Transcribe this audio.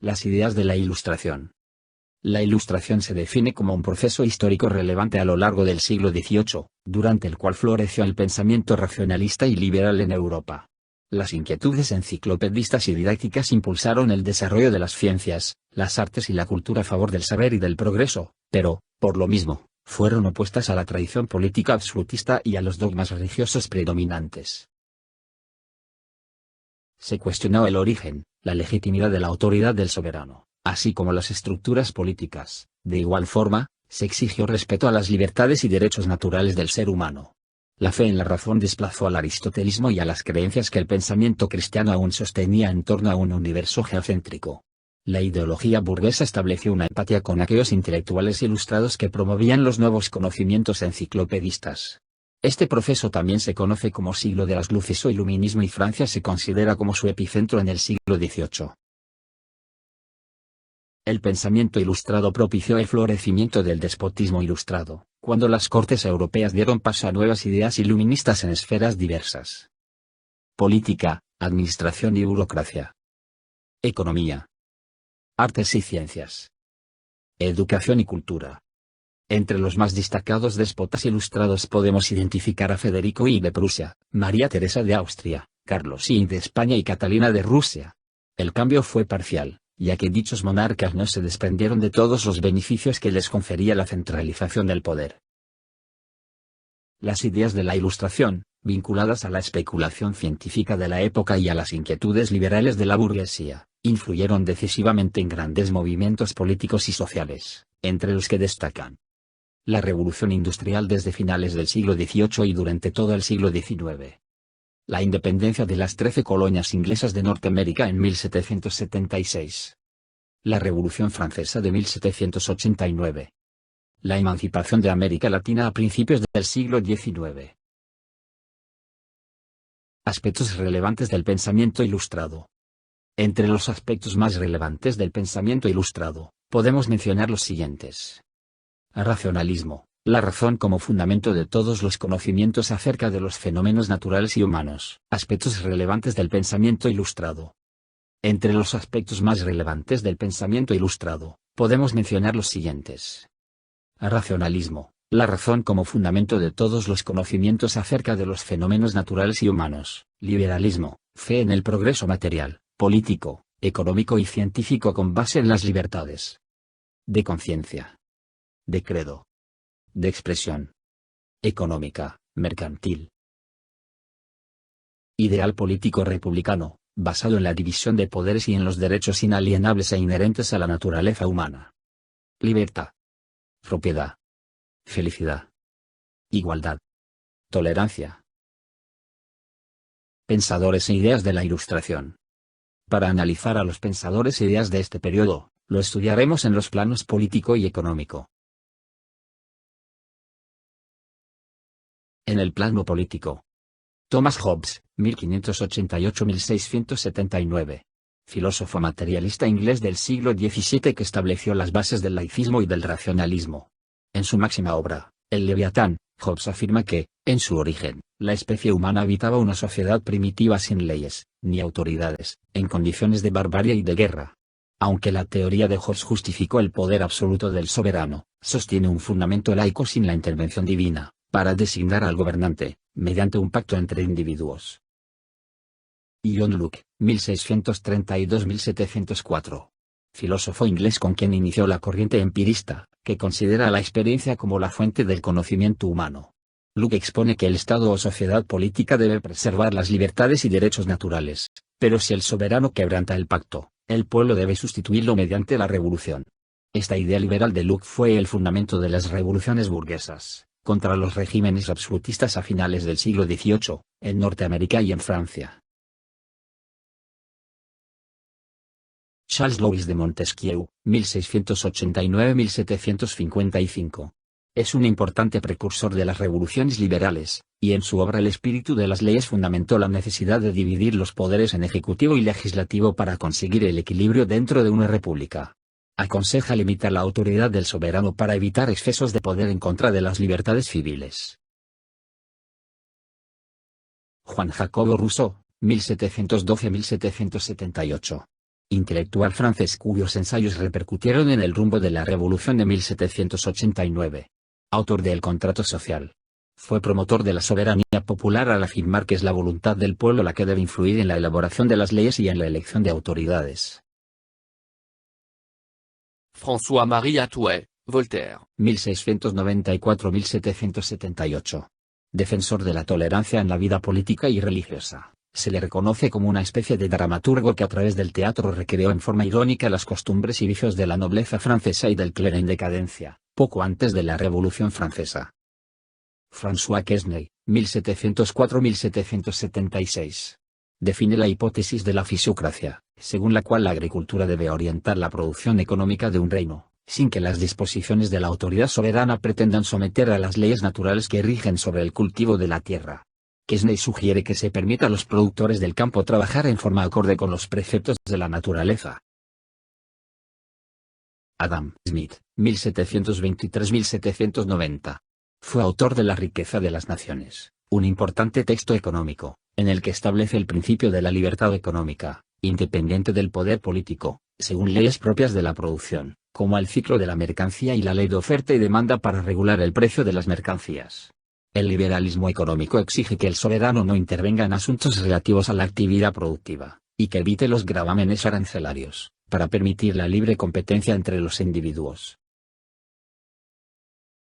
Las ideas de la Ilustración. La Ilustración se define como un proceso histórico relevante a lo largo del siglo XVIII, durante el cual floreció el pensamiento racionalista y liberal en Europa. Las inquietudes enciclopedistas y didácticas impulsaron el desarrollo de las ciencias, las artes y la cultura a favor del saber y del progreso, pero, por lo mismo, fueron opuestas a la tradición política absolutista y a los dogmas religiosos predominantes. Se cuestionó el origen, la legitimidad de la autoridad del soberano, así como las estructuras políticas. De igual forma, se exigió respeto a las libertades y derechos naturales del ser humano. La fe en la razón desplazó al aristotelismo y a las creencias que el pensamiento cristiano aún sostenía en torno a un universo geocéntrico. La ideología burguesa estableció una empatía con aquellos intelectuales ilustrados que promovían los nuevos conocimientos enciclopedistas. Este proceso también se conoce como siglo de las luces o iluminismo y Francia se considera como su epicentro en el siglo XVIII. El pensamiento ilustrado propició el florecimiento del despotismo ilustrado, cuando las cortes europeas dieron paso a nuevas ideas iluministas en esferas diversas. Política, administración y burocracia. Economía. Artes y ciencias. Educación y cultura. Entre los más destacados déspotas ilustrados podemos identificar a Federico I de Prusia, María Teresa de Austria, Carlos I de España y Catalina de Rusia. El cambio fue parcial, ya que dichos monarcas no se desprendieron de todos los beneficios que les confería la centralización del poder. Las ideas de la Ilustración, vinculadas a la especulación científica de la época y a las inquietudes liberales de la burguesía, influyeron decisivamente en grandes movimientos políticos y sociales, entre los que destacan la Revolución Industrial desde finales del siglo XVIII y durante todo el siglo XIX. La independencia de las 13 colonias inglesas de Norteamérica en 1776. La Revolución Francesa de 1789. La emancipación de América Latina a principios del siglo XIX. Aspectos relevantes del pensamiento ilustrado. Entre los aspectos más relevantes del pensamiento ilustrado, podemos mencionar los siguientes. Racionalismo, la razón como fundamento de todos los conocimientos acerca de los fenómenos naturales y humanos. Aspectos relevantes del pensamiento ilustrado. Entre los aspectos más relevantes del pensamiento ilustrado, podemos mencionar los siguientes. Racionalismo, la razón como fundamento de todos los conocimientos acerca de los fenómenos naturales y humanos. Liberalismo, fe en el progreso material, político, económico y científico con base en las libertades de conciencia, de credo, de expresión económica, mercantil. Ideal político republicano, basado en la división de poderes y en los derechos inalienables e inherentes a la naturaleza humana. Libertad, propiedad, felicidad, igualdad, tolerancia. Pensadores e ideas de la Ilustración. Para analizar a los pensadores e ideas de este periodo, lo estudiaremos en los planos político y económico. En el plano político. Thomas Hobbes, 1588-1679. Filósofo materialista inglés del siglo XVII que estableció las bases del laicismo y del racionalismo. En su máxima obra, El Leviatán, Hobbes afirma que, en su origen, la especie humana habitaba una sociedad primitiva sin leyes, ni autoridades, en condiciones de barbarie y de guerra. Aunque la teoría de Hobbes justificó el poder absoluto del soberano, sostiene un fundamento laico sin la intervención divina, para designar al gobernante, mediante un pacto entre individuos. John Locke, 1632-1704. Filósofo inglés con quien inició la corriente empirista, que considera la experiencia como la fuente del conocimiento humano. Locke expone que el Estado o sociedad política debe preservar las libertades y derechos naturales, pero si el soberano quebranta el pacto, el pueblo debe sustituirlo mediante la revolución. Esta idea liberal de Locke fue el fundamento de las revoluciones burguesas, contra los regímenes absolutistas a finales del siglo XVIII, en Norteamérica y en Francia. Charles Louis de Montesquieu, 1689-1755. Es un importante precursor de las revoluciones liberales, y en su obra El espíritu de las leyes fundamentó la necesidad de dividir los poderes en ejecutivo y legislativo para conseguir el equilibrio dentro de una república. Aconseja limitar la autoridad del soberano para evitar excesos de poder en contra de las libertades civiles. Juan Jacobo Rousseau, 1712-1778. intelectual francés cuyos ensayos repercutieron en el rumbo de la Revolución de 1789. Autor de El contrato social. Fue promotor de la soberanía popular al afirmar que es la voluntad del pueblo la que debe influir en la elaboración de las leyes y en la elección de autoridades. François-Marie Atouet, Voltaire. 1694-1778. Defensor de la tolerancia en la vida política y religiosa, se le reconoce como una especie de dramaturgo que a través del teatro recreó en forma irónica las costumbres y vicios de la nobleza francesa y del clero en decadencia, poco antes de la Revolución Francesa. François Quesnay, 1704-1776. Define la hipótesis de la fisiocracia, según la cual la agricultura debe orientar la producción económica de un reino, sin que las disposiciones de la autoridad soberana pretendan someter a las leyes naturales que rigen sobre el cultivo de la tierra. Quesnay sugiere que se permita a los productores del campo trabajar en forma acorde con los preceptos de la naturaleza. Adam Smith, 1723-1790. Fue autor de La riqueza de las naciones, un importante texto económico, en el que establece el principio de la libertad económica, independiente del poder político, según leyes propias de la producción, como el ciclo de la mercancía y la ley de oferta y demanda para regular el precio de las mercancías. El liberalismo económico exige que el soberano no intervenga en asuntos relativos a la actividad productiva, y que evite los gravámenes arancelarios, para permitir la libre competencia entre los individuos.